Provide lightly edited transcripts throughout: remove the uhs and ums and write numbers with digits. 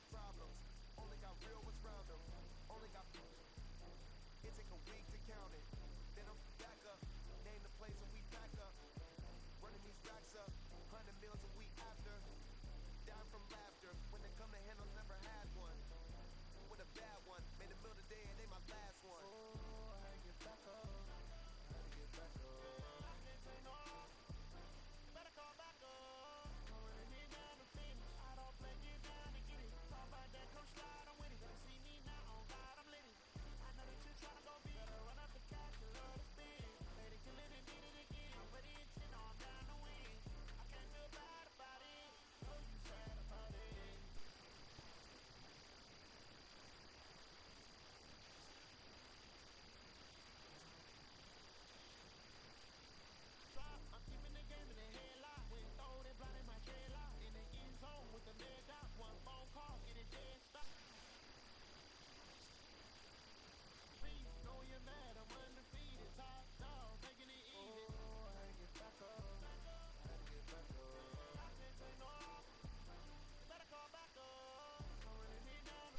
problems. Only got real ones round them. Only got. It take a week to count it. Then I'm back up. Name the place and we pack up. Running these racks up. 100 meals a week after. Dying from laughter. When they come to handle, never had one. With a bad one. Made a meal today and they my last one. Oh, I had to get back up. I had to get back up. I can't take no off. You better call back up. I'm running it down to finish. I don't play, get down and get it. Talk about that, come slide, I'm with it. Better see me now, on God, I'm lit it. I know that you're trying to go big. Better run up the cash, you love to spin. Ready to kill it and did it again. I'm ready to know I'm down to win. I can't feel bad about it. Know you sad about it. I'm keeping the game in the headlock. When throw it blind in my dreadlock. In the end zone with the leg out. One phone call, get it dead stop. Please, know you're mad, I'm undefeated. Top dog, making it easy. Oh, I had to get back up. I had to get back up. I can't take no off. You better call back up. I'm running it down.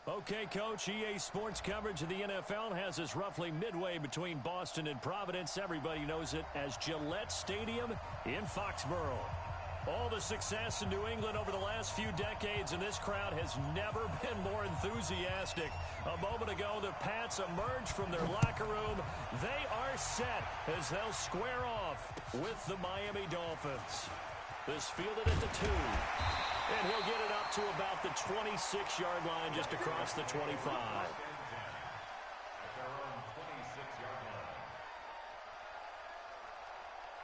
Okay, Coach, EA Sports coverage of the NFL has us roughly midway between Boston and Providence. Everybody knows it as Gillette Stadium in Foxborough. All the success in New England over the last few decades, and this crowd has never been more enthusiastic. A moment ago, the Pats emerged from their locker room. They are set as they'll square off with the Miami Dolphins. This fielded at the 2. And he'll get it up to about the 26-yard line just across the 25. At their own 26-yard line.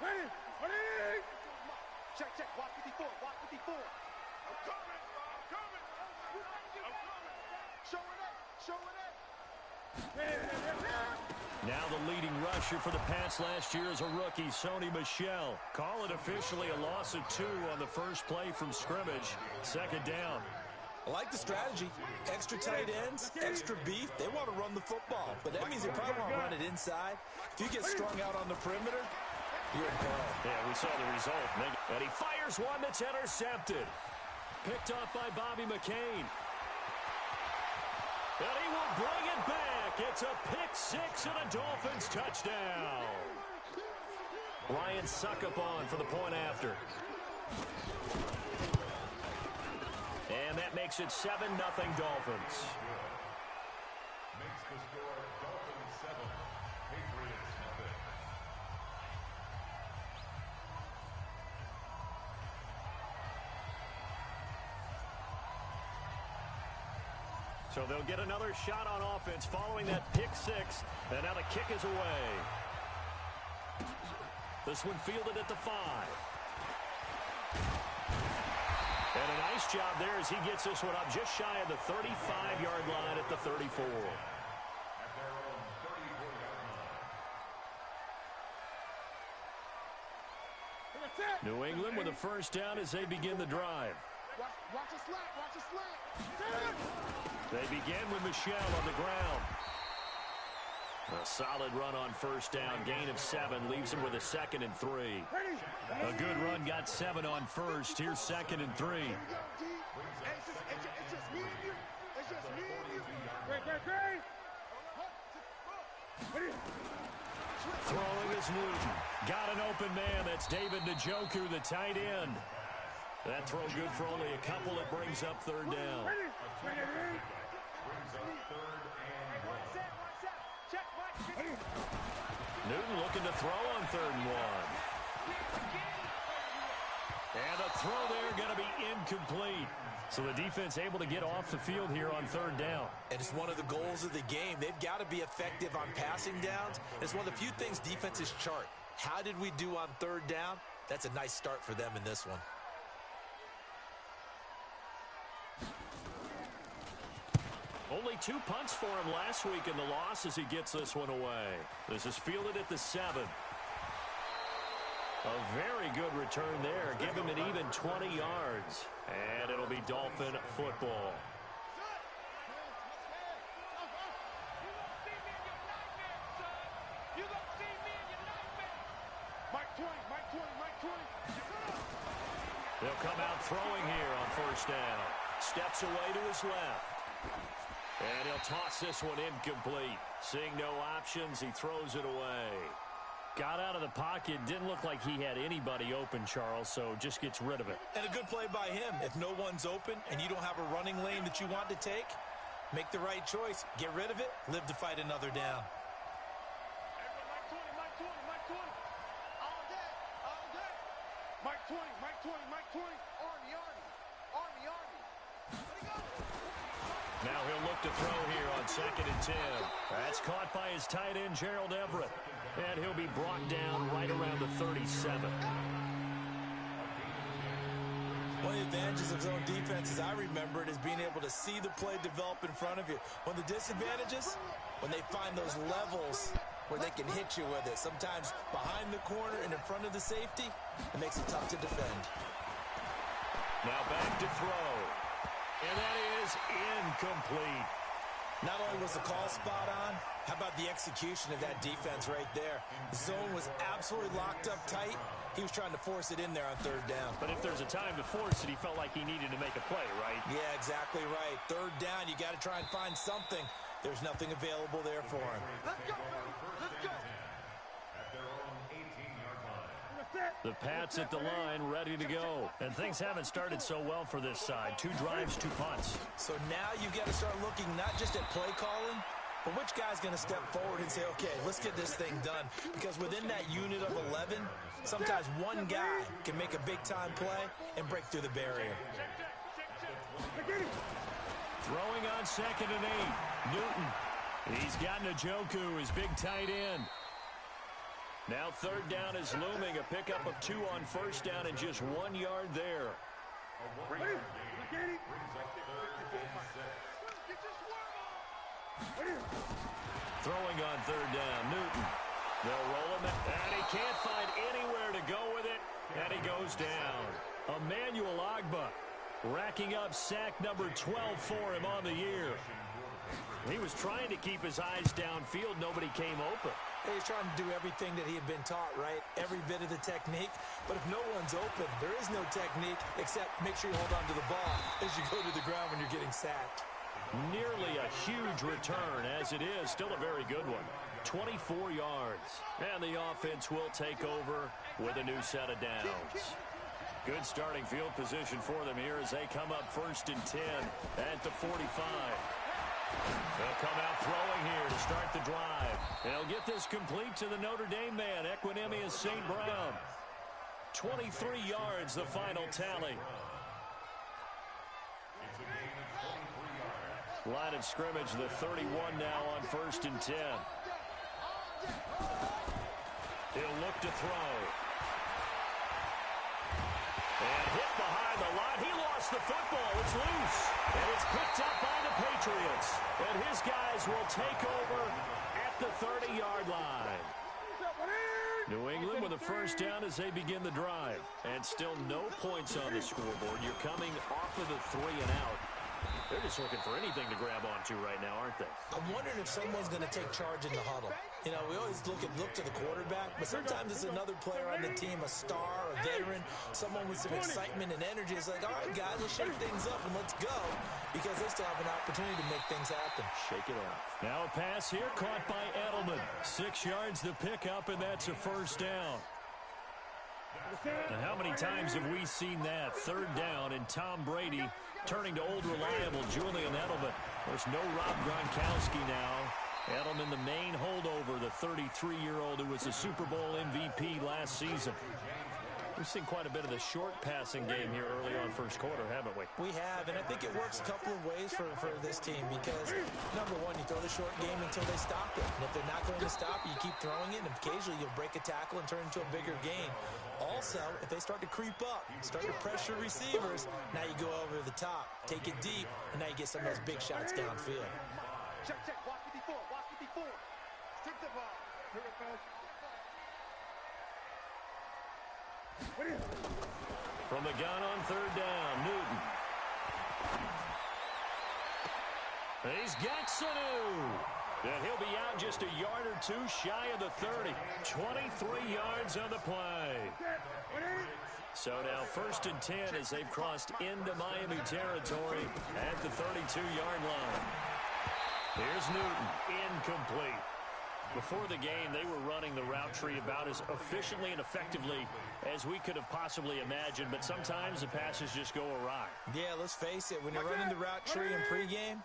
Ready? Check. Watch 54. I'm coming. Show it. Now the leading rusher for the Pats last year is a rookie, Sony Michel. Call it officially a loss of 2 on the first play from scrimmage. Second down. I like the strategy. Extra tight ends, extra beef. They want to run the football, but that means they probably want to run it inside. If you get strung out on the perimeter, you're in peril. Yeah, we saw the result. And he fires one that's intercepted. Picked off by Bobby McCain. And he will bring it back. It's a pick 6 and a Dolphins touchdown. Ryan Succop for the point after. And that makes it 7-0 Dolphins. Makes the score Dolphins 7, Patriots 0. So they'll get another shot on offense following that pick 6. And now the kick is away. This one fielded at the 5. And a nice job there as he gets this one up just shy of the 35-yard line at the 34. At their own 34-yard line. New England with a first down as they begin the drive. Watch a slant. Watch a slant. They begin with Michelle on the ground. A solid run on first down. Gain of 7 leaves him with a 2nd and 3. A good run got 7 on first. Here's 2nd and 3. It's just me and you. It's just me and you. Great. Throwing is Newton. Got an open man. That's David Njoku, the tight end. That throw good for only a couple. It brings up 3rd down. Newton looking to throw on 3rd and 1. And the throw there going to be incomplete. So the defense able to get off the field here on 3rd down. And it's one of the goals of the game. They've got to be effective on passing downs. It's one of the few things defenses chart. How did we do on 3rd down? That's a nice start for them in this one. Only 2 punts for him last week in the loss as he gets this one away. This is fielded at the 7. A very good return there. Give him an even 20 yards. And it'll be Dolphin football. They'll come out throwing here on first down. Steps away to his left. And he'll toss this one incomplete. Seeing no options, he throws it away. Got out of the pocket. Didn't look like he had anybody open, Charles, so just gets rid of it. And a good play by him. If no one's open and you don't have a running lane that you want to take, make the right choice. Get rid of it. Live to fight another down. Now he'll look to throw here on 2nd and 10. That's caught by his tight end, Gerald Everett. And he'll be brought down right around the 37. One of the advantages of zone defense, as I remember it, is being able to see the play develop in front of you. One of the disadvantages, when they find those levels where they can hit you with it. Sometimes behind the corner and in front of the safety, it makes it tough to defend. Now back to throw. And that is incomplete. Not only was the call spot on, how about the execution of that defense right there? The zone was absolutely locked up tight. He was trying to force it in there on 3rd down. But if there's a time to force it, he felt like he needed to make a play, right? Yeah, exactly right. 3rd down, you got to try and find something. There's nothing available there for him. Let's go. Let's go. The Pats at the line, ready to go. And things haven't started so well for this side. 2 drives, 2 punts. So now you've got to start looking not just at play calling, but which guy's going to step forward and say, okay, let's get this thing done. Because within that unit of 11, sometimes one guy can make a big-time play and break through the barrier. Throwing on 2nd and 8. Newton. He's got Njoku, his big tight end. Now 3rd down is looming. A pickup of 2 on first down and just 1 yard there. Throwing on 3rd down, Newton. They'll roll him, and he can't find anywhere to go with it, and he goes down. Emmanuel Ogbah racking up sack number 12 for him on the year. He was trying to keep his eyes downfield. Nobody came open. He's trying to do everything that he had been taught, right? Every bit of the technique. But if no one's open, there is no technique except make sure you hold on to the ball as you go to the ground when you're getting sacked. Nearly a huge return as it is. Still a very good one. 24 yards. And the offense will take over with a new set of downs. Good starting field position for them here as they come up 1st and 10 at the 45. They'll come out throwing here to start the drive. They'll get this complete to the Notre Dame man, Equinemius St. Brown. 23 yards, the final tally. Line of scrimmage, the 31 now on 1st and 10. He'll look to throw. And hit behind the line. He lost the football. It's loose. And it's picked up by the Patriots. And his guys will take over at the 30-yard line. New England with a first down as they begin the drive. And still no points on the scoreboard. You're coming off of the 3 and out. They're just looking for anything to grab onto right now, aren't they? I'm wondering if someone's going to take charge in the huddle. You know, we always look to the quarterback, but sometimes it's another player on the team, a star, a veteran, someone with some excitement and energy. It's like, all right, guys, let's shake things up and let's go, because they still have an opportunity to make things happen. Shake it off. Now a pass here caught by Edelman. 6 yards to pick up, and that's a first down. Now, how many times have we seen that? 3rd down, and Tom Brady turning to old reliable Julian Edelman. Of course, no Rob Gronkowski now. Edelman, the main holdover, the 33-year-old who was a Super Bowl MVP last season. We've seen quite a bit of the short passing game here early on first quarter, haven't we? We have, and I think it works a couple of ways for this team because, number one, you throw the short game until they stop it. And if they're not going to stop you, you keep throwing it, and occasionally you'll break a tackle and turn it into a bigger gain. Also, if they start to creep up, start to pressure receivers, now you go over the top, take it deep, and now you get some of those big shots downfield. Check, check. Watch me before. Watch me before. Stick the ball. Here it goes. From the gun on 3rd down, Newton. He's got Sanu. And he'll be out just a yard or two shy of the 30. 23 yards on the play. So now 1st and 10 as they've crossed into Miami territory at the 32-yard line. Here's Newton, incomplete. Before the game, they were running the route tree about as efficiently and effectively as we could have possibly imagined, but sometimes the passes just go awry. Yeah, let's face it, when you're running the route tree in pregame,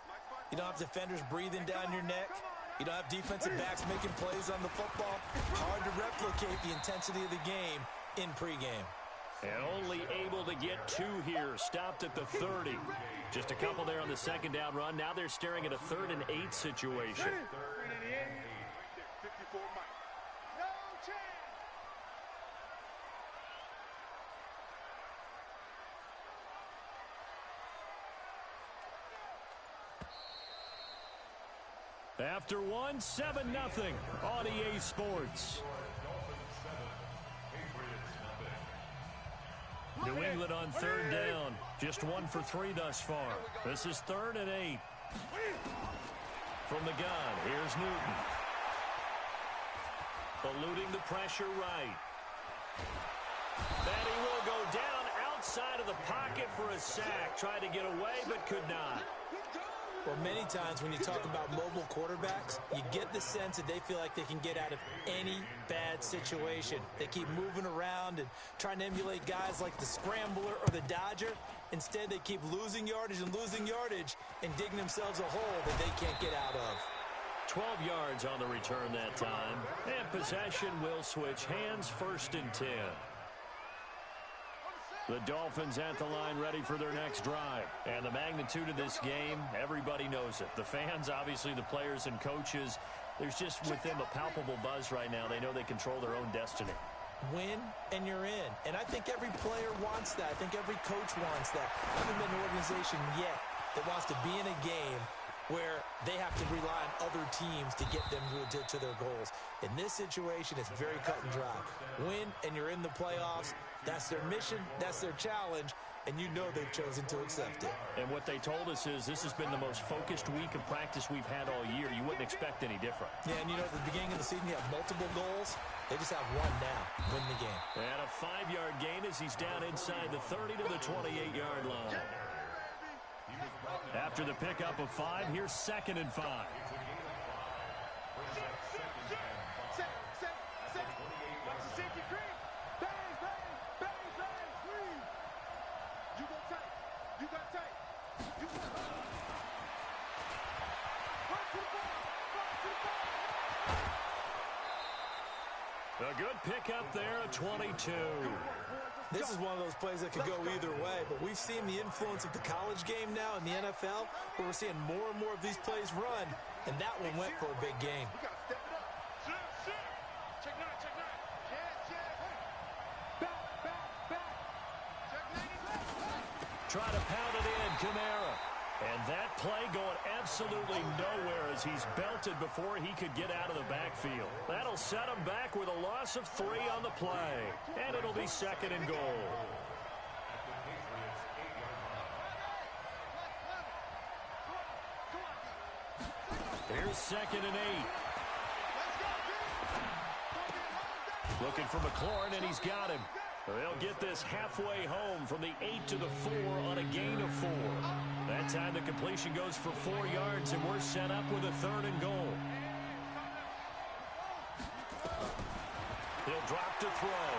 you don't have defenders breathing down your neck. You don't have defensive backs making plays on the football. Hard to replicate the intensity of the game in pregame. And only able to get 2 here. Stopped at the 30. Just a couple there on the 2nd down run. Now they're staring at a 3rd and 8 situation. After 1, 7-0 on EA Sports. New England on 3rd down. Just 1 for 3 thus far. This is 3rd and 8. From the gun, here's Newton. Eluding the pressure right. And he will go down outside of the pocket for a sack. Tried to get away, but could not. Well, many times when you talk about mobile quarterbacks, you get the sense that they feel like they can get out of any bad situation. They keep moving around and trying to emulate guys like the Scrambler or the Dodger. Instead, they keep losing yardage and digging themselves a hole that they can't get out of. 12 yards on the return that time. And possession will switch hands, 1st and 10. The Dolphins at the line ready for their next drive. And the magnitude of this game, everybody knows it. The fans, obviously the players and coaches, there's just within the palpable buzz right now. They know they control their own destiny. Win and you're in. And I think every player wants that. I think every coach wants that. I haven't been an organization yet that wants to be in a game where they have to rely on other teams to get them to their goals. In this situation, it's very cut and dry. Win, and you're in the playoffs. That's their mission. That's their challenge. And you know they've chosen to accept it. And what they told us is this has been the most focused week of practice we've had all year. You wouldn't expect any different. Yeah, and you know, at the beginning of the season, you have multiple goals. They just have one now. Win the game. And a 5-yard gain as he's down inside the 30 to the 28-yard line. After the pickup of 5, here's 2nd and 5. A good pickup there, a 22. This is one of those plays that could go either way, but we've seen the influence of the college game now in the NFL, where we're seeing more and more of these plays run, and that one went for a big gain. Try to pound it in, Kamara. And that play going absolutely nowhere as he's belted before he could get out of the backfield. That'll set him back with a loss of 3 on the play. And it'll be second and goal. Here's second and 8. Looking for McLaurin, and he's got him. They'll get this halfway home from the 8 to the 4 on a gain of 4. That time the completion goes for 4 yards, and we're set up with a 3rd and goal. He'll drop to throw.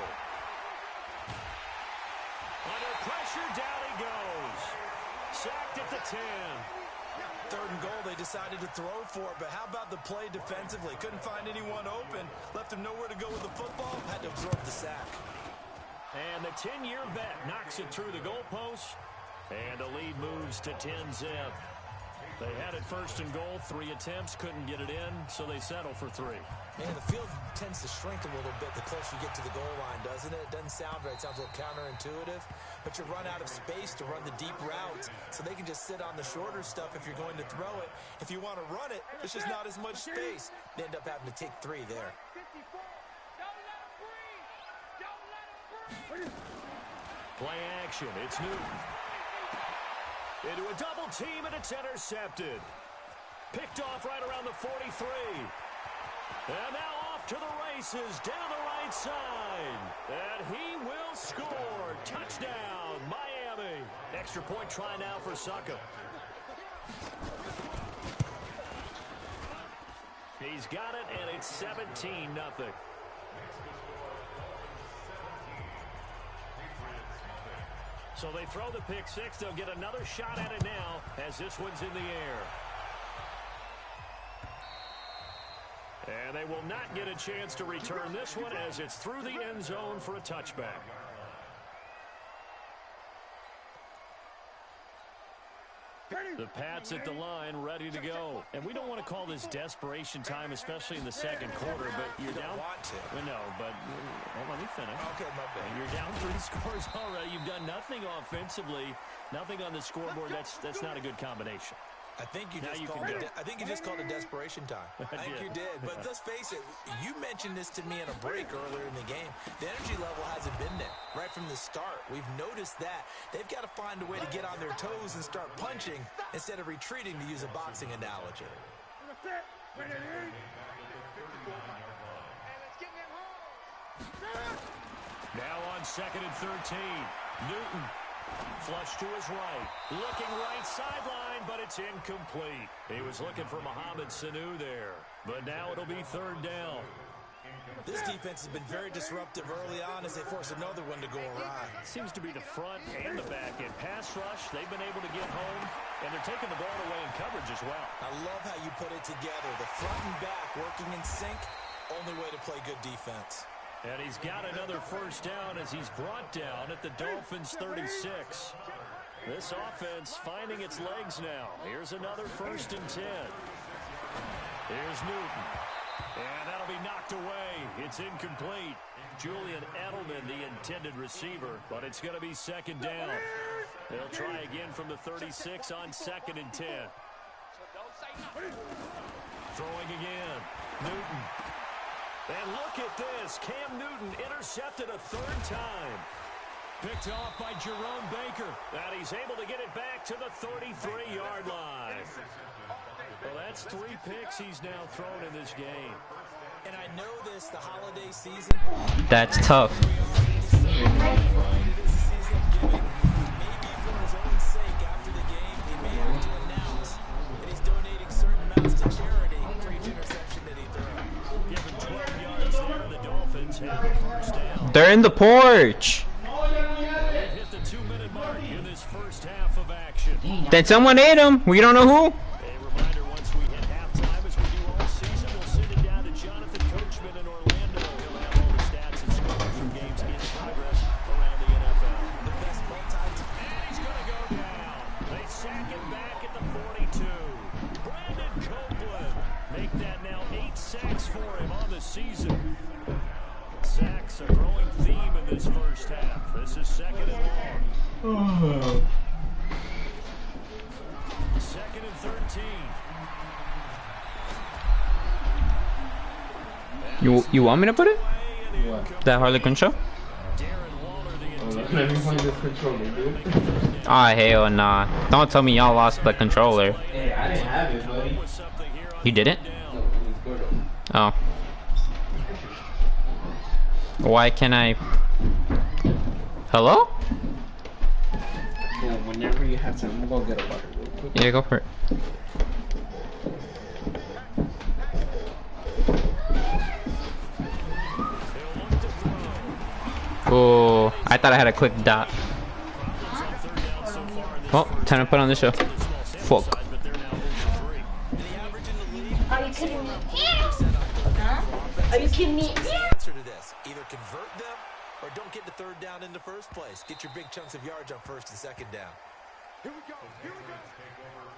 Under pressure, down he goes. Sacked at the 10. 3rd and goal, they decided to throw for it, but how about the play defensively? Couldn't find anyone open, left him nowhere to go with the football, had to absorb the sack. And the 10-year vet knocks it through the goalpost, and the lead moves to 10-zip. They had it 1st and goal, 3 attempts, couldn't get it in, so they settle for 3. Man, the field tends to shrink a little bit the closer you get to the goal line, doesn't it? It doesn't sound right. It sounds a little counterintuitive. But you run out of space to run the deep routes, so they can just sit on the shorter stuff if you're going to throw it. If you want to run it, there's just not as much space. They end up having to take 3 there. Play action. It's Newton. Into a double team, and it's intercepted. Picked off right around the 43. And now off to the races down the right side. And he will score. Touchdown, Miami. Extra point try now for Suckup. He's got it, and it's 17-0. So they throw the pick 6. They'll get another shot at it now as this one's in the air. And they will not get a chance to return this one as it's through the end zone for a touchback. The Pats at the line, ready to go. And we don't want to call this desperation time, especially in the second quarter, but you're down. Want to. No, but let me finish. Okay, my bad. You're down 3 scores already. You've done nothing offensively, nothing on the scoreboard. That's not a good combination. I think you just called it desperation time. I think you did. But let's face it, you mentioned this to me in a break earlier in the game. The energy level hasn't been there right from the start. We've noticed that. They've got to find a way to get on their toes and start punching instead of retreating, to use a boxing analogy. Now on 2nd and 13, Newton. Flush to his right. Looking right sideline, but it's incomplete. He was looking for Mohamed Sanu there. But now it'll be 3rd down. This defense has been very disruptive early on as they force another one to go awry. Seems to be the front and the back end. Pass rush, they've been able to get home, and they're taking the ball away in coverage as well. I love how you put it together. The front and back working in sync, only way to play good defense. And he's got another 1st down as he's brought down at the Dolphins' 36. This offense finding its legs now. Here's another 1st and 10. Here's Newton. And that'll be knocked away. It's incomplete. Julian Edelman, the intended receiver, but it's going to be 2nd down. They'll try again from the 36 on 2nd and 10. Throwing again. Newton. And look at this. Cam Newton intercepted a 3rd time. Picked off by Jerome Baker. And he's able to get it back to the 33-yard line. Well, that's 3 picks he's now thrown in this game. And I know this, the holiday season. That's tough. They're in the porch. Hit the 2-minute mark in this first half of action. Then someone ate him. We don't know who. A reminder, once we hit halftime, as we do all season, we'll send it down to Jonathan Coachman in Orlando. He'll have all the stats and scores from games in progress around the NFL. The best multi-time. And he's going to go down. They sack him back at the 42. Brandon Copeland. Make that now 8 sacks for him on the season. Sacks, a growing theme in this first half. This is 2nd and long. You want me to put it? What? That Harley Quinn show? Oh, let me find this controller, dude. Ah, hell nah. Don't tell me y'all lost the controller. Hey, I didn't have it, buddy. You didn't? No, it was Gordo. Oh. Why can't I... Hello? Well, whenever you have time, I'm gonna go get a water real quick. Yeah, go for it. Oh, I thought I had to click dot. Well, time to put on the show. Fuck. Are you kidding me? Huh? Are you kidding me? Answer to this: either convert them or don't get the third down in the first place. Get your big chunks of yards on first and second down. Here we go. Here we go.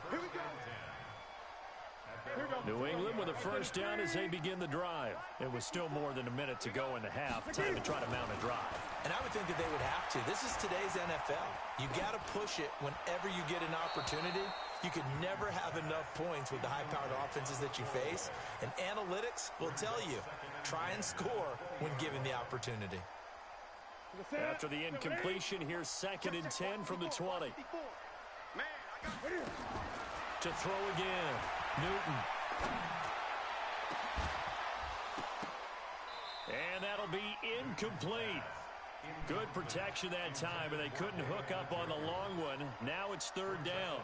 Here we go. New England with a first down as they begin the drive. It was still more than a minute to go in the half. Time to try to mount a drive. And I would think that they would have to. This is today's NFL. You got to push it whenever you get an opportunity. You can never have enough points with the high-powered offenses that you face. And analytics will tell you, try and score when given the opportunity. After the incompletion, here's 2nd and 10 from the 20. To throw again, Newton. And that'll be incomplete. Good protection that time, and they couldn't hook up on the long one. Now it's 3rd down.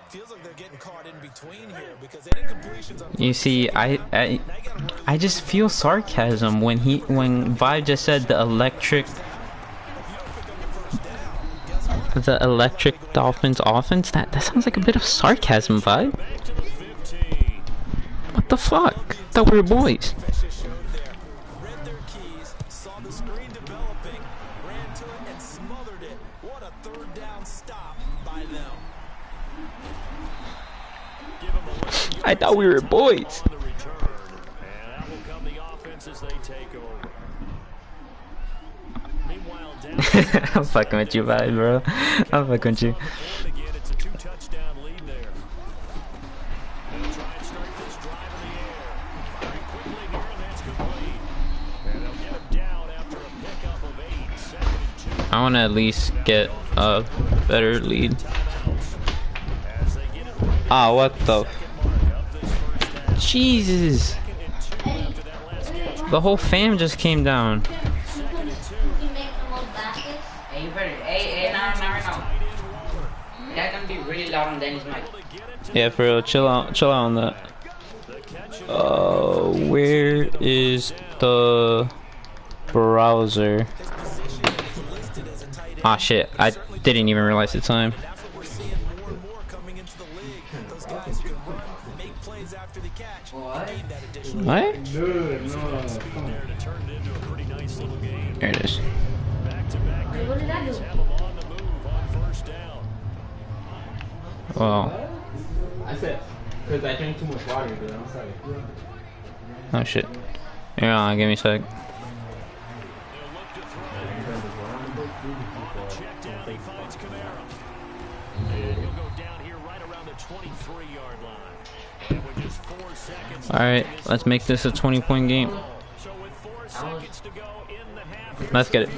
Feels like they're getting caught in between here because incompletions. You see, I just feel sarcasm when Vibe just said the electric Dolphins offense. That sounds like a bit of sarcasm, Vibe. What the fuck? I thought we were boys. Read their keys, saw the screen developing, ran to it and smothered it. What a 3rd down stop by them. I thought we were boys. And that will come the offense as they take over. Meanwhile, down I'm fucking with you, Vibe, bro. I'm fucking with you. again, it's a 2-touchdown lead there. They'll try and start this drive in the air. Firing quickly here, and that's complete. And they'll get him down after a pickup of 8. 2nd and 2. I want to at least get a better lead. Ah, what the? Jesus! The whole fam just came down. Hey, you better. Hey, not right now. That's gonna be really loud on Danny's mic. Yeah, for real. Chill out on that. Where is the browser? Ah, shit. I didn't even realize the time. What? There it is. What did I do? Well. I said, because I drank too much water, dude. I'm sorry. Oh shit. Yeah, give me a sec. Alright, let's make this a 20-point game. Let's get it.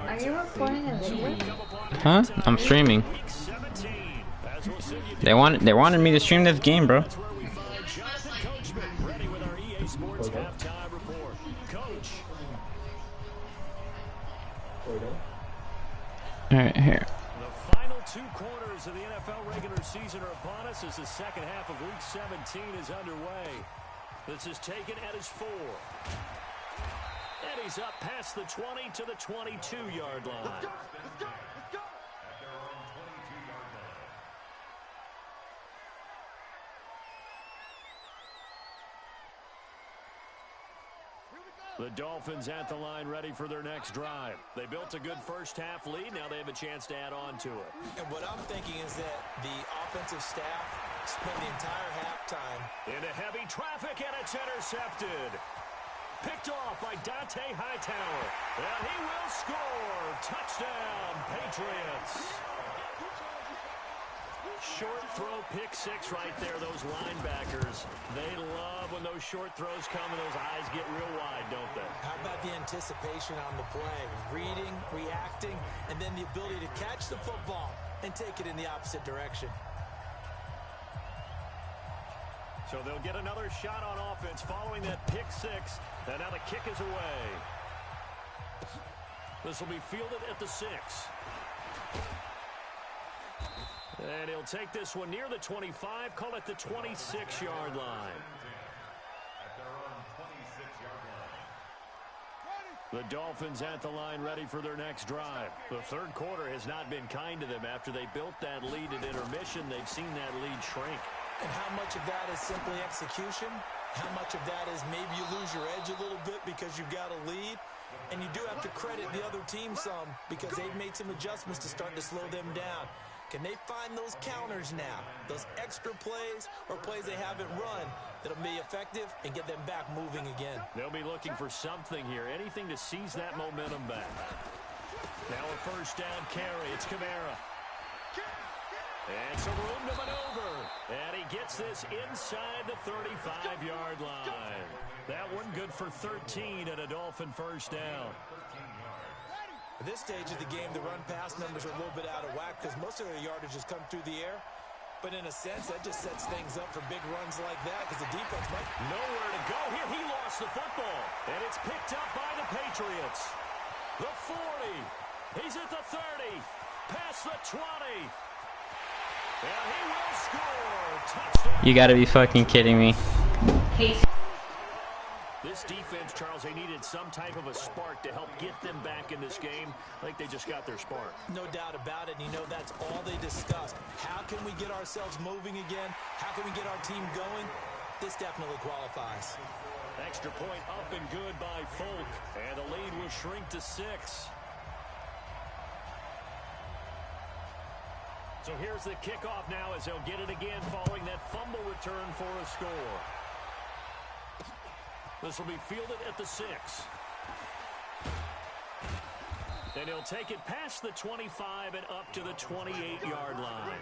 Are you recording a video? Huh? I'm streaming. They wanted me to stream this game, bro. Alright, here. The final 2 quarters of the NFL regular season are upon us as the second half of Week 17 is underway. This is taken at his 4. And he's up past the 20 to the 22-yard line. Let's go. The Dolphins at the line ready for their next drive. They built a good first half lead. Now they have a chance to add on to it. And what I'm thinking is that the offensive staff spent the entire halftime into heavy traffic, and it's intercepted. Picked off by Dante Hightower. And he will score. Touchdown, Patriots. Short throw, pick six right there, those linebackers. They love when those short throws come and those eyes get real wide, don't they? How about the anticipation on the play? Reading, reacting, and then the ability to catch the football and take it in the opposite direction. So they'll get another shot on offense following that pick six. And now the kick is away. This will be fielded at the 6. And he'll take this one near the 25, call it the 26-yard line. At their own 26-yard line. The Dolphins at the line ready for their next drive. The third quarter has not been kind to them. After they built that lead at intermission, they've seen that lead shrink. And how much of that is simply execution? How much of that is maybe you lose your edge a little bit because you've got a lead? And you do have to credit the other team some because they've made some adjustments to start to slow them down. Can they find those counters now, those extra plays or plays they haven't run that'll be effective and get them back moving again? They'll be looking for something here, anything to seize that momentum back. Now a first down carry. It's Kamara. And some room to maneuver. And he gets this inside the 35-yard line. That one good for 13 and a Dolphin first down. At this stage of the game, the run-pass numbers are a little bit out of whack because most of their yardage has come through the air. But in a sense, that just sets things up for big runs like that because the defense might... Nowhere to go here. He lost the football. And it's picked up by the Patriots. The 40. He's at the 30. Past the 20. And he will score. Touchdown. You gotta be fucking kidding me. This defense, Charles, they needed some type of a spark to help get them back in this game. I think they just got their spark. No doubt about it. And you know, that's all they discussed. How can we get ourselves moving again? How can we get our team going? This definitely qualifies. Extra point up and good by Folk. And the lead will shrink to 6. So here's the kickoff now as they'll get it again following that fumble return for a score. This will be fielded at the 6. And he'll take it past the 25 and up to the 28-yard line.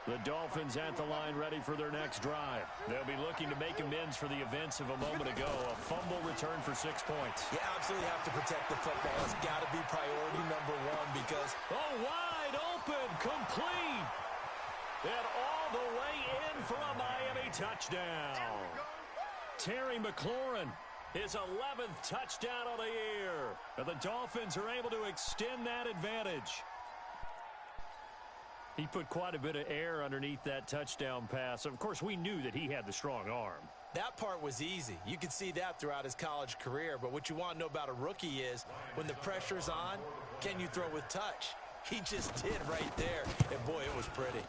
The Dolphins at the line ready for their next drive. They'll be looking to make amends for the events of a moment ago. A fumble return for 6 points. You absolutely have to protect the football. It's got to be priority number one because... Oh, wide open, complete. And all the way in for a Miami touchdown. Terry McLaurin, his 11th touchdown of the year. And the Dolphins are able to extend that advantage. He put quite a bit of air underneath that touchdown pass. Of course, we knew that he had the strong arm. That part was easy. You could see that throughout his college career. But what you want to know about a rookie is when the pressure's on, can you throw with touch? He just did right there. And, boy, it was pretty.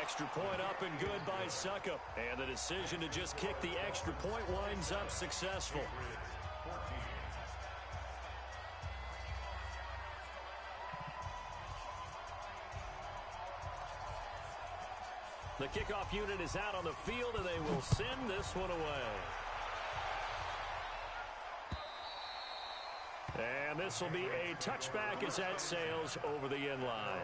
Extra point up and good by Suckup. And the decision to just kick the extra point winds up successful. The kickoff unit is out on the field, and they will send this one away. And this will be a touchback as that sails over the end line.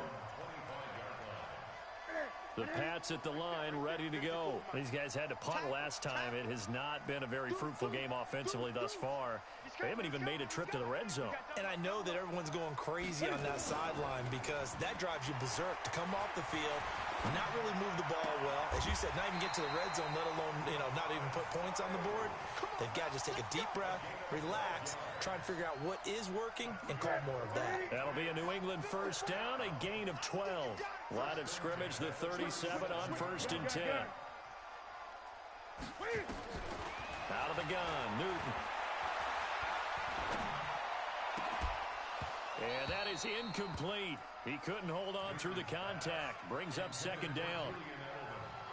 The Pats at the line, ready to go. These guys had to punt last time. It has not been a very fruitful game offensively thus far. They haven't even made a trip to the red zone. And I know that everyone's going crazy on that sideline because that drives you berserk to come off the field, not really move the ball well. As you said, not even get to the red zone, let alone, not even put points on the board. They've got to just take a deep breath, relax, try and figure out what is working, and call more of that. That'll be a New England first down, a gain of 12. Line of scrimmage, the 37 on 1st and 10. Out of the gun, Newton. And that is incomplete. He couldn't hold on through the contact. Brings up 2nd down.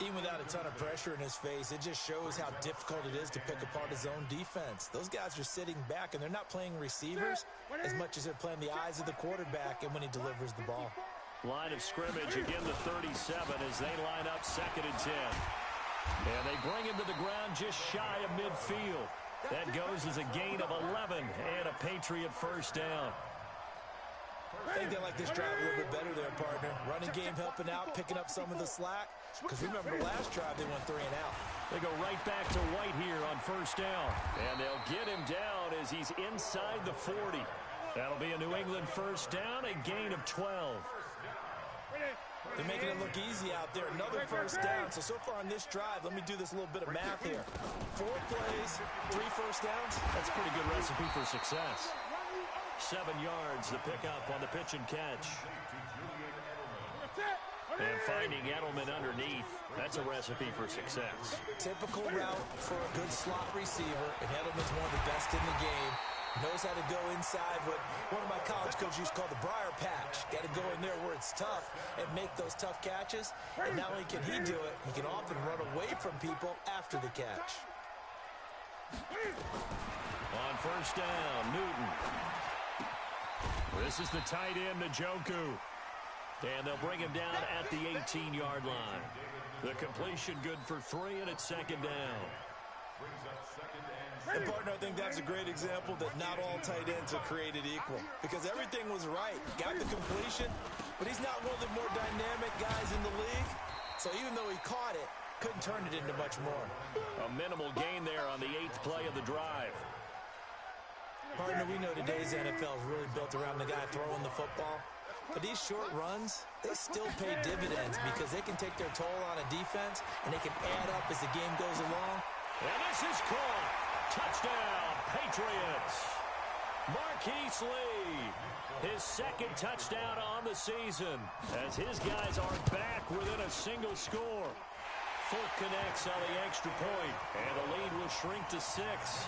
Even without a ton of pressure in his face, it just shows how difficult it is to pick apart his own defense. Those guys are sitting back, and they're not playing receivers as much as they're playing the eyes of the quarterback and when he delivers the ball. Line of scrimmage, again the 37 as they line up 2nd and 10. And they bring him to the ground just shy of midfield. That goes as a gain of 11 and a Patriot first down. I think they like this drive a little bit better there, partner. Running game helping out, picking up some of the slack. Because remember, last drive they went 3 and out. They go right back to White here on first down. And they'll get him down as he's inside the 40. That'll be a New England first down, a gain of 12. They're making it look easy out there. Another first down. So far on this drive, let me do this little bit of math here. 4 plays, 3 first downs. That's a pretty good recipe for success. 7 yards, the pickup on the pitch and catch. And finding Edelman underneath, that's a recipe for success. Typical route for a good slot receiver, and Edelman's one of the best in the game. Knows how to go inside what one of my college coaches used to call the briar patch. Got to go in there where it's tough and make those tough catches. And not only can he do it, he can often run away from people after the catch. On first down, Newton. This is the tight end, Njoku. And they'll bring him down at the 18-yard line. The completion good for 3, and it's second down. And partner, I think that's a great example that not all tight ends are created equal. Because everything was right. Got the completion, but he's not one of the more dynamic guys in the league. So even though he caught it, couldn't turn it into much more. A minimal gain there on the 8th play of the drive. Partner, we know today's NFL is really built around the guy throwing the football. But these short runs, they still pay dividends because they can take their toll on a defense, and they can add up as the game goes along. And this is caught. Touchdown, Patriots. Marquise Lee, his 2nd touchdown on the season, as his guys are back within a single score. Fulk connects on the extra point, and the lead will shrink to 6.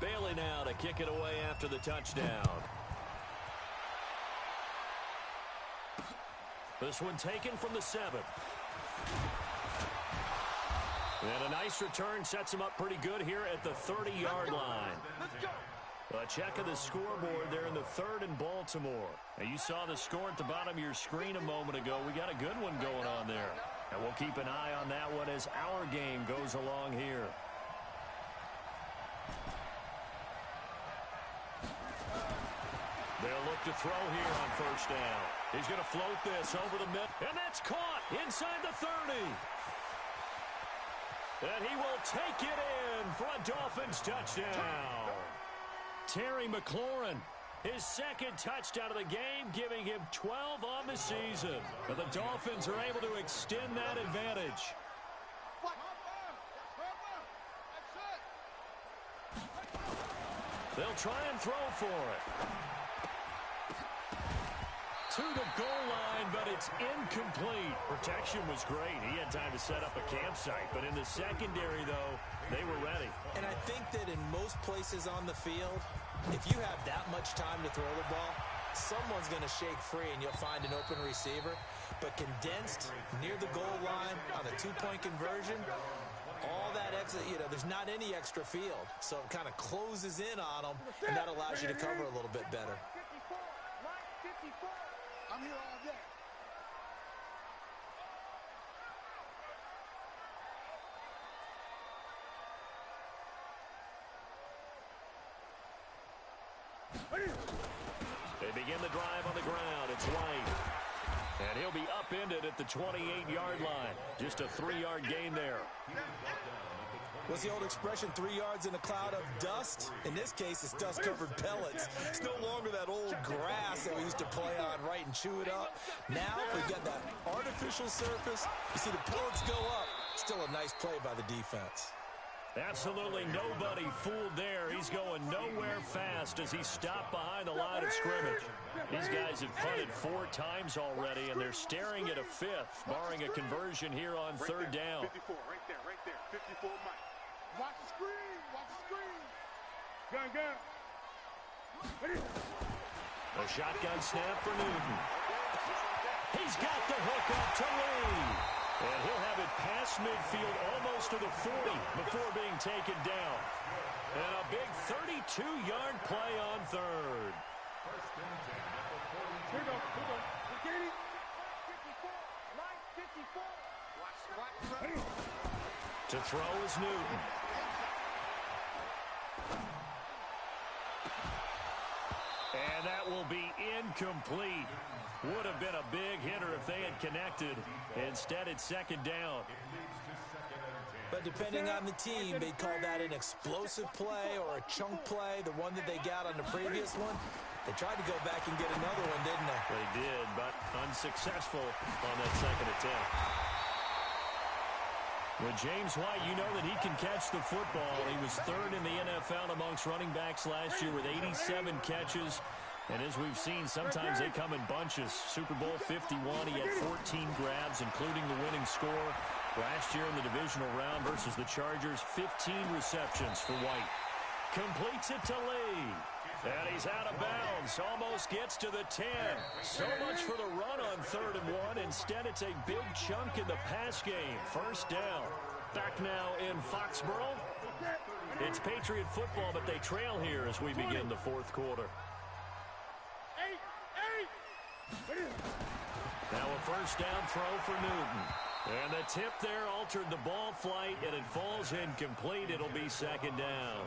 Bailey now to kick it away after the touchdown. This one taken from the 7. And a nice return sets him up pretty good here at the 30-yard line. A check of the scoreboard there in the 3rd and Baltimore. Now you saw the score at the bottom of your screen a moment ago. We got a good one going on there. And we'll keep an eye on that one as our game goes along here. They'll look to throw here on first down. He's going to float this over the mid, and that's caught inside the 30. And he will take it in for a Dolphins touchdown. Terry McLaurin, his 2nd touchdown of the game, giving him 12 on the season. But the Dolphins are able to extend that advantage. They'll try and throw for it. To the goal line, but it's incomplete. Protection was great. He had time to set up a campsite, but in the secondary, though, they were ready. And I think that in most places on the field, if you have that much time to throw the ball, someone's going to shake free and you'll find an open receiver. But condensed near the goal line on a 2-point conversion, all that extra, there's not any extra field. So it kind of closes in on them, and that allows you to cover a little bit better. I'm here all day. They begin the drive on the ground. It's White. And he'll be upended at the 28-yard line. Just a 3-yard gain there. What's the old expression, 3 yards in a cloud of dust? In this case, it's dust-covered pellets. It's no longer that old grass that we used to play on, right, and chew it up. Now, we've got that artificial surface. You see the pellets go up. Still a nice play by the defense. Absolutely nobody fooled there. He's going nowhere fast as he stopped behind the line of scrimmage. These guys have punted 4 times already, and they're staring at a 5th, barring a conversion here on 3rd down. 54, right there, 54, Mike. Watch the screen, watch the screen. Gun. A shotgun snap for Newton. He's got the hook up to Lee. And he'll have it past midfield almost to the 40 before being taken down. And a big 32-yard play on 3rd. First and 10 at the 42. Here we go. We're getting 54. To throw is Newton. And that will be incomplete. Would have been a big hitter if they had connected. Instead, it's second down. But depending on the team, they'd call that an explosive play or a chunk play, the one that they got on the previous one. They tried to go back and get another one, didn't they? They did, but unsuccessful on that second attempt. With James White, you know that he can catch the football. He was third in the NFL amongst running backs last year with 87 catches. And as we've seen, sometimes they come in bunches. Super Bowl 51, he had 14 grabs, including the winning score. Last year in the divisional round versus the Chargers, 15 receptions for White. Completes it to Lee. And he's out of bounds. Almost gets to the 10. So much for the run on 3rd and 1. Instead, it's a big chunk in the pass game. First down. Back now in Foxborough. It's Patriot football, but they trail here as we begin the fourth quarter. Now a first down throw for Newton. And the tip there altered the ball flight, and it falls incomplete. It'll be second down.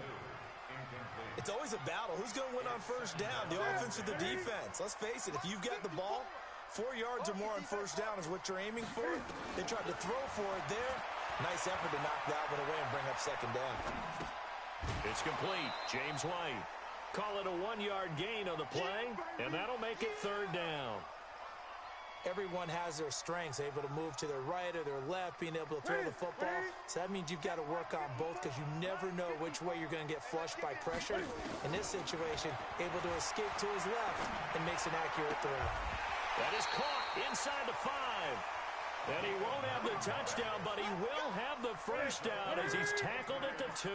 It's always a battle. Who's going to win on first down, the offense or the defense? Let's face it, if you've got the ball, 4 yards or more on first down is what you're aiming for. They tried to throw for it there. Nice effort to knock that one away and bring up second down. It's complete. James White. Call it a 1-yard gain on the play, and that'll make it third down. Everyone has their strengths, able to move to their right or their left, being able to throw the football. So that means you've got to work on both because you never know which way you're going to get flushed by pressure. In this situation, able to escape to his left and makes an accurate throw. That is caught inside the 5. And he won't have the touchdown, but he will have the first down as he's tackled at the 2.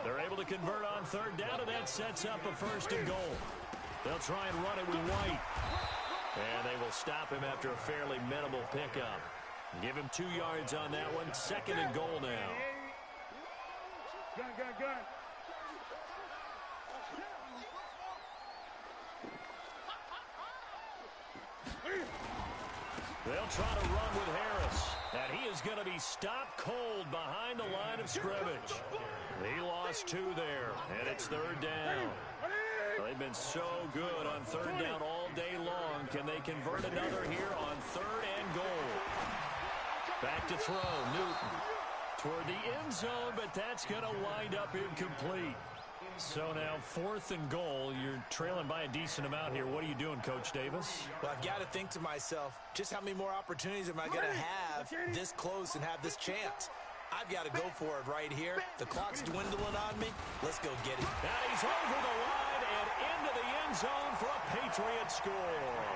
They're able to convert on third down, and that sets up a first and goal. They'll try and run it with White. And they will stop him after a fairly minimal pickup. Give him 2 yards on that one. Second and goal now. Gun. They'll try to run with Harris. And he is going to be stopped cold behind the line of scrimmage. He lost 2 there, and it's third down. They've been so good on third down all day long. Can they convert another here on third and goal? Back to throw, Newton. Toward the end zone, but that's going to wind up incomplete. So now 4th and goal. You're trailing by a decent amount here. What are you doing, Coach Davis? Well, I've got to think to myself, just how many more opportunities am I going to have this close and have this chance? I've got to go for it right here. The clock's dwindling on me. Let's go get it. And he's over the line and into the end zone for a Patriot score.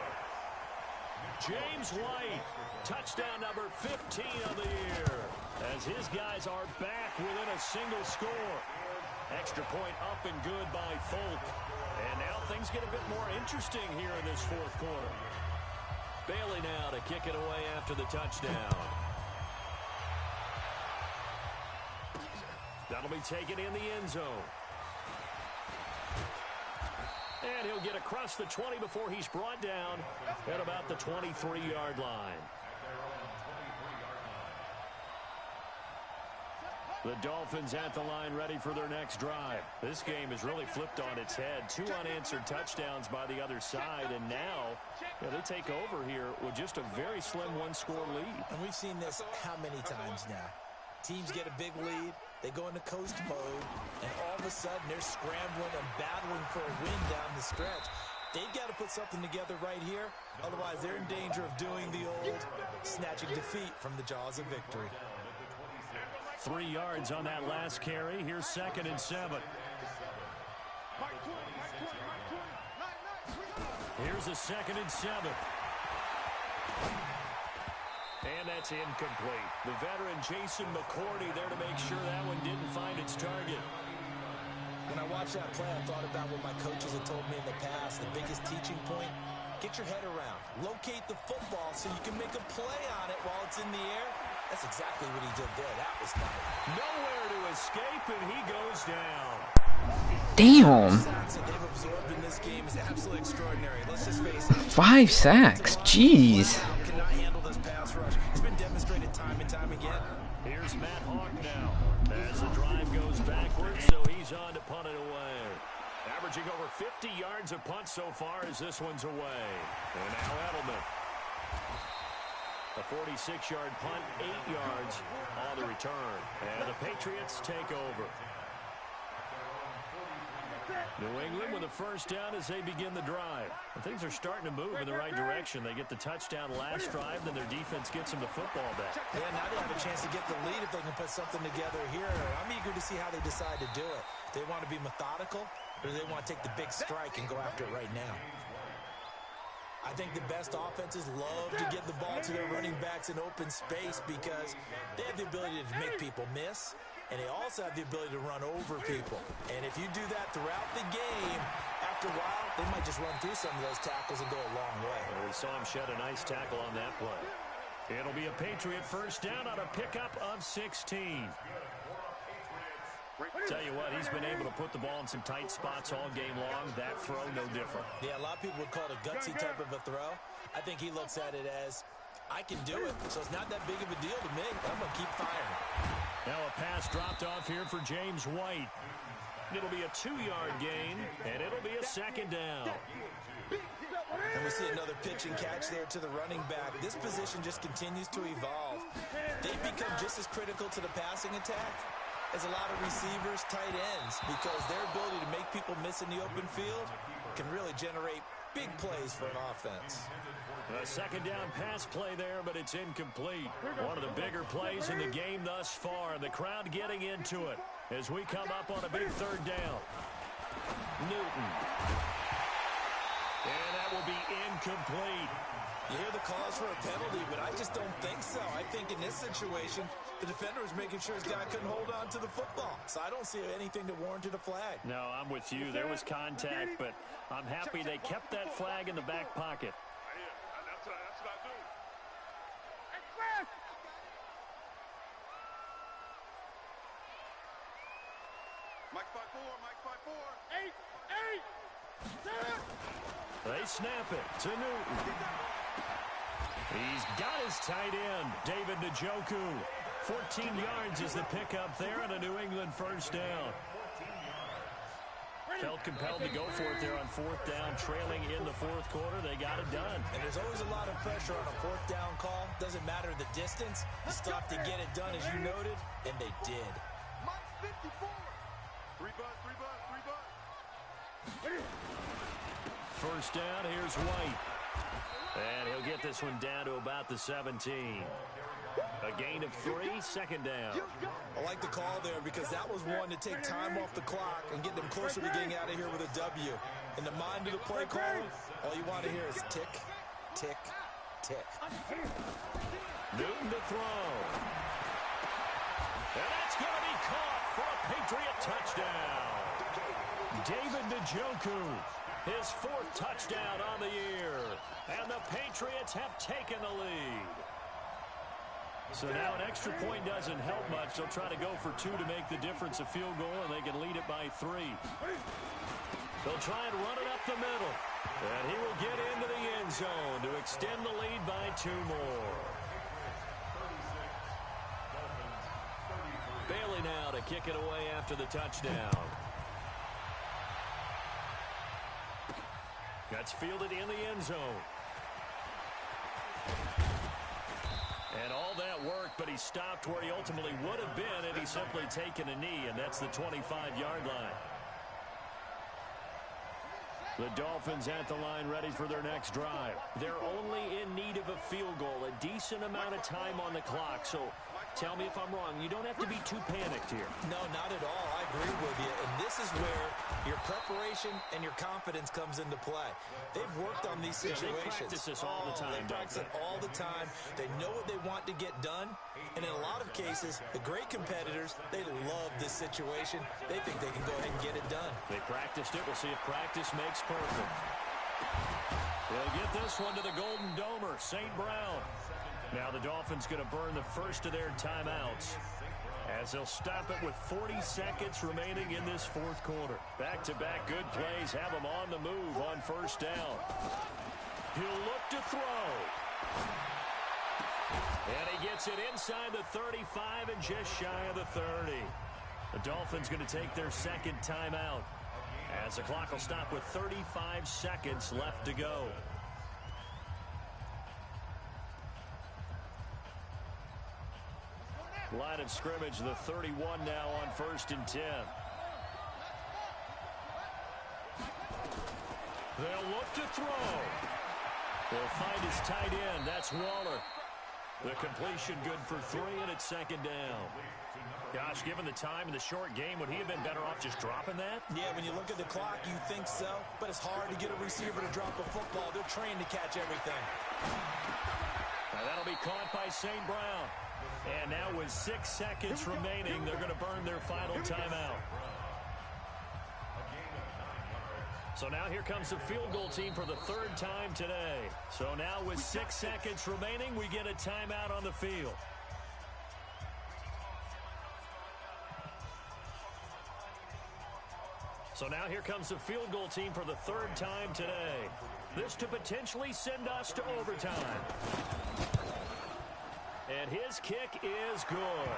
James White, touchdown number 15 of the year, as his guys are back within a single score. Extra point up and good by Folk. And now things get a bit more interesting here in this fourth quarter. Bailey now to kick it away after the touchdown. That'll be taken in the end zone. And he'll get across the 20 before he's brought down at about the 23-yard line. The Dolphins at the line ready for their next drive. This game has really flipped on its head. 2 unanswered touchdowns by the other side, and now they take over here with just a very slim 1-score lead. And we've seen this how many times now? Teams get a big lead, they go into coast mode, and all of a sudden they're scrambling and battling for a win down the stretch. They've got to put something together right here, otherwise they're in danger of doing the old snatching defeat from the jaws of victory. 3 yards on that last carry. Here's 2nd and 7. Here's a 2nd and 7. And that's incomplete. The veteran Jason McCourty there to make sure that one didn't find its target. When I watched that play, I thought about what my coaches had told me in the past. The biggest teaching point, get your head around. Locate the football so you can make a play on it while it's in the air. That's exactly what he did there. That was nice. Nowhere to escape, and he goes down. Damn. Sacks that they've absorbed in this game is absolutely extraordinary. Let's just face it. 5 sacks. Jeez. Cannot handle this pass rush. It's been demonstrated time and time again. Here's Matt Hawk now as the drive goes backwards, so he's on to punt it away. Averaging over 50 yards a punt so far as this one's away. And now Edelman. A 46-yard punt, 8 yards on the return. And the Patriots take over. New England with a first down as they begin the drive. And things are starting to move in the right direction. They get the touchdown last drive, then their defense gets them the football back. Yeah, now they have a chance to get the lead if they can put something together here. I'm eager to see how they decide to do it. They want to be methodical, or do they want to take the big strike and go after it right now? I think the best offenses love to get the ball to their running backs in open space because they have the ability to make people miss, and they also have the ability to run over people. And if you do that throughout the game, after a while, they might just run through some of those tackles and go a long way. Well, we saw him shed a nice tackle on that play. It'll be a Patriot first down on a pickup of 16. Tell you what, he's been able to put the ball in some tight spots all game long. That throw, no different. Yeah, a lot of people would call it a gutsy type of a throw. I think he looks at it as, I can do it, so it's not that big of a deal to me. I'm going to keep firing. Now a pass dropped off here for James White. It'll be a 2-yard gain, and it'll be a second down. And we see another pitch and catch there to the running back. This position just continues to evolve. They've become just as critical to the passing attack as a lot of receivers, tight ends, because their ability to make people miss in the open field can really generate big plays for an offense. A second down pass play there, but it's incomplete. One of the bigger plays in the game thus far. The crowd getting into it as we come up on a big third down. Newton. And that will be incomplete. You hear the calls for a penalty, but I just don't think so. I think in this situation, the defender was making sure his guy couldn't hold on to the football. So I don't see anything that warranted a flag. No, I'm with you. There was contact, but I'm happy they kept that flag in the back pocket. That's what I do. Mike 5-4, Mike 5-4. 8. They snap it to Newton. He's got his tight end, David Njoku. 14 yards is the pickup there and a New England first down. Felt compelled to go for it there on fourth down, trailing in the fourth quarter. They got it done. And there's always a lot of pressure on a fourth down call. Doesn't matter the distance. You still have to get it done, as you noted, and they did. Mike 54. 3 butt. First down, here's White. And he'll get this one down to about the 17. A gain of 3, second down. I like the call there because that was one to take time off the clock and get them closer to getting out of here with a W. In the mind of the play caller, all you want to hear is tick, tick, tick. Newton to throw. And that's going to be caught for a Patriot touchdown. David Njoku, his 4th touchdown on the year. And the Patriots have taken the lead. So now an extra point doesn't help much. They'll try to go for 2 to make the difference a field goal, and they can lead it by 3. They'll try and run it up the middle. And he will get into the end zone to extend the lead by 2 more. Bailey now to kick it away after the touchdown. That's fielded in the end zone. And all that work, but he stopped where he ultimately would have been had he simply taken a knee, and that's the 25-yard line. The Dolphins at the line ready for their next drive. They're only in need of a field goal, a decent amount of time on the clock. So tell me if I'm wrong. You don't have to be too panicked here. No, not at all. I agree with you. And this is where your preparation and your confidence comes into play. They've worked on these situations. They practice this all the time. They practice it all the time. They know what they want to get done. And in a lot of cases, the great competitors, they love this situation. They think they can go ahead and get it done. They practiced it. We'll see if practice makes perfect. They'll get this one to the Golden Domer, St. Brown. Now the Dolphins going to burn the first of their timeouts as they'll stop it with 40 seconds remaining in this fourth quarter. Back-to-back good plays have him on the move on first down. He'll look to throw. And he gets it inside the 35 and just shy of the 30. The Dolphins going to take their second timeout as the clock will stop with 35 seconds left to go. Line of scrimmage, the 31 now on 1st and 10. They'll look to throw. They'll find his tight end. That's Waller. The completion good for 3, and it's second down. Gosh, given the time in the short game, would he have been better off just dropping that? Yeah, when you look at the clock, you think so. But it's hard to get a receiver to drop a football. They're trained to catch everything. Now that'll be caught by St. Brown. And now with 6 seconds remaining, they're going to burn their final timeout. So now here comes the field goal team for the 3rd time today. So now with 6 seconds remaining, we get a timeout on the field. So now here comes the field goal team for the 3rd time today. This to potentially send us to overtime. And his kick is good.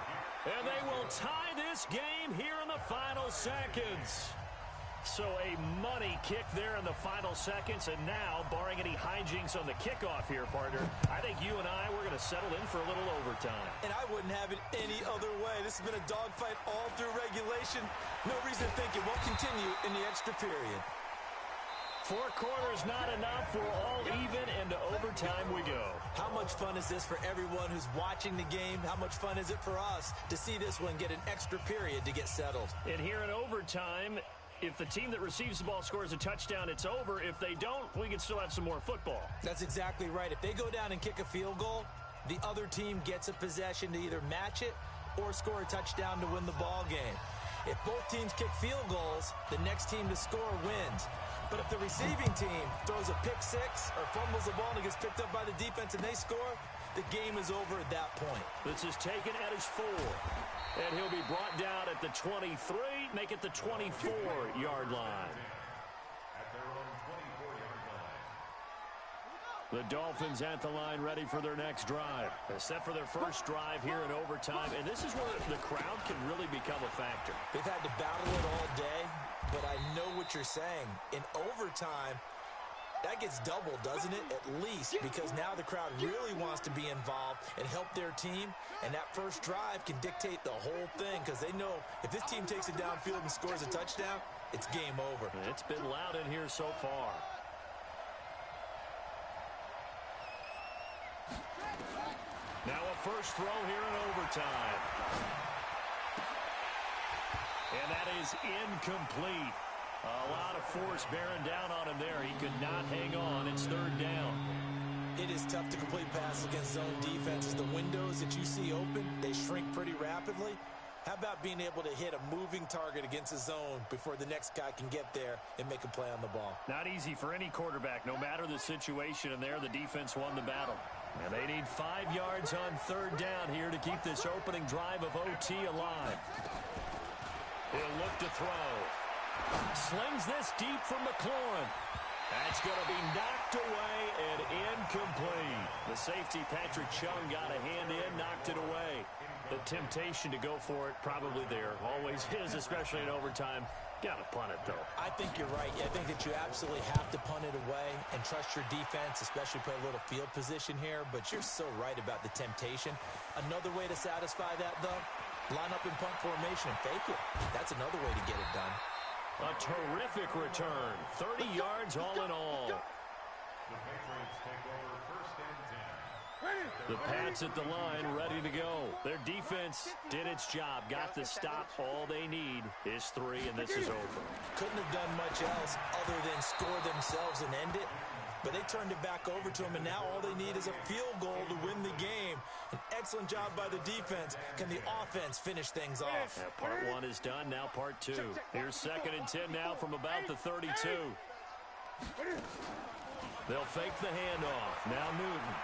And they will tie this game here in the final seconds. So a money kick there in the final seconds. And now, barring any hijinks on the kickoff here, partner, I think you and I, we're going to settle in for a little overtime. And I wouldn't have it any other way. This has been a dogfight all through regulation. No reason to think it won't continue in the extra period. 4 quarters not enough. We're all even, and to overtime we go. How much fun is this for everyone who's watching the game? How much fun is it for us to see this one get an extra period to get settled? And here in overtime, if the team that receives the ball scores a touchdown, it's over. If they don't, we can still have some more football. That's exactly right. If they go down and kick a field goal, the other team gets a possession to either match it or score a touchdown to win the ball game. If both teams kick field goals, the next team to score wins. But if the receiving team throws a pick six or fumbles the ball and it gets picked up by the defense and they score, the game is over at that point. This is taken at his 4. And he'll be brought down at the 23, make it the 24-yard line. The Dolphins at the line ready for their next drive. They're set for their first drive here in overtime. And this is where the crowd can really become a factor. They've had to battle it all day, but I know what you're saying. In overtime, that gets doubled, doesn't it? At least, because now the crowd really wants to be involved and help their team. And that first drive can dictate the whole thing because they know if this team takes it downfield and scores a touchdown, it's game over. It's been loud in here so far. Now a first throw here in overtime. And that is incomplete. A lot of force bearing down on him there. He could not hang on. It's 3rd down. It is tough to complete passes against zone defenses. The windows that you see open, they shrink pretty rapidly. How about being able to hit a moving target against a zone before the next guy can get there and make a play on the ball? Not easy for any quarterback, no matter the situation. And there, the defense won the battle. And they need 5 yards on 3rd down here to keep this opening drive of OT alive. He'll look to throw. Slings this deep from McLaurin. That's going to be knocked away and incomplete. The safety, Patrick Chung, got a hand in, knocked it away. The temptation to go for it probably there. Always is, especially in overtime. Got to punt it, though. I think you're right. I think that you absolutely have to punt it away and trust your defense, especially play a little field position here. But you're so right about the temptation. Another way to satisfy that, though, line up in punt formation and fake it. That's another way to get it done. A terrific return. 30 yards all in all. The Patriots take over 1st and 10. The Pats at the line ready to go. Their defense did its job. Got the stop. All they need is 3, and this is over. Couldn't have done much else other than score themselves and end it. But they turned it back over to them, and now all they need is a field goal to win the game. An excellent job by the defense. Can the offense finish things off? Yeah, part 1 is done, now part 2. Here's 2nd and 10 now from about the 32. They'll fake the handoff. Now Newton.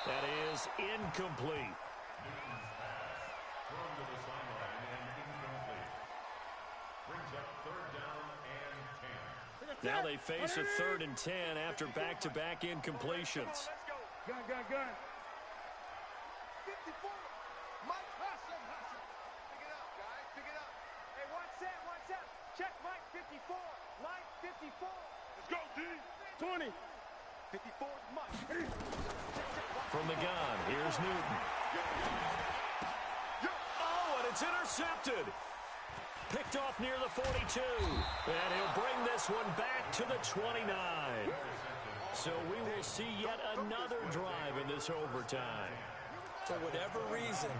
That is incomplete. Newton's pass thrown to the sideline and incomplete. Brings up 3rd down and 10. Now they face a 3rd and 10 after back-to-back incompletions. Gun. 54. Mike, pass him. Pick it up, guys. Pick it up. Hey, one set. Check Mike 54. Mike 54. Let's go, D. 20. 54 is Mike. From the gun, here's Newton. Oh, and it's intercepted. Picked off near the 42. And he'll bring this one back to the 29. So we will see yet another drive in this overtime. For whatever reason,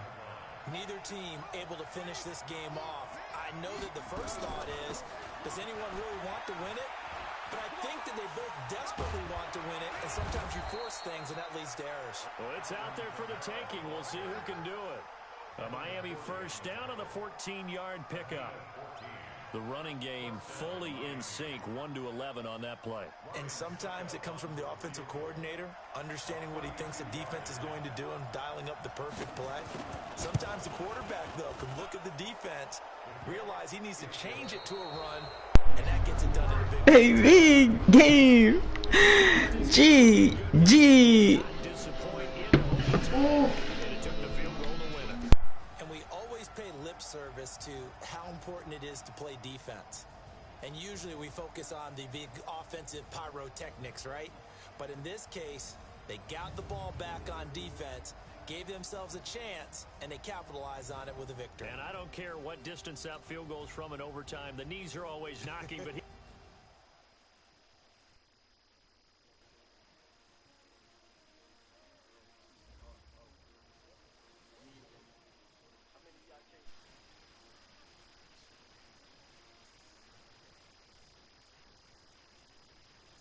neither team able to finish this game off. I know that the first thought is, does anyone really want to win it? But I think that they both desperately want to win it, and sometimes you force things, and that leads to errors. Well, it's out there for the taking. We'll see who can do it. A Miami first down on the 14-yard pickup. The running game fully in sync, 1-11 on that play. And sometimes it comes from the offensive coordinator, understanding what he thinks the defense is going to do and dialing up the perfect play. Sometimes the quarterback, though, can look at the defense, realize he needs to change it to a run, and that gets it done in a big game. G. Service to how important it is to play defense. And usually we focus on the big offensive pyrotechnics, right? But in this case, they got the ball back on defense, gave themselves a chance, and they capitalized on it with a victory. And I don't care what distance that field goes from in overtime. The knees are always knocking, but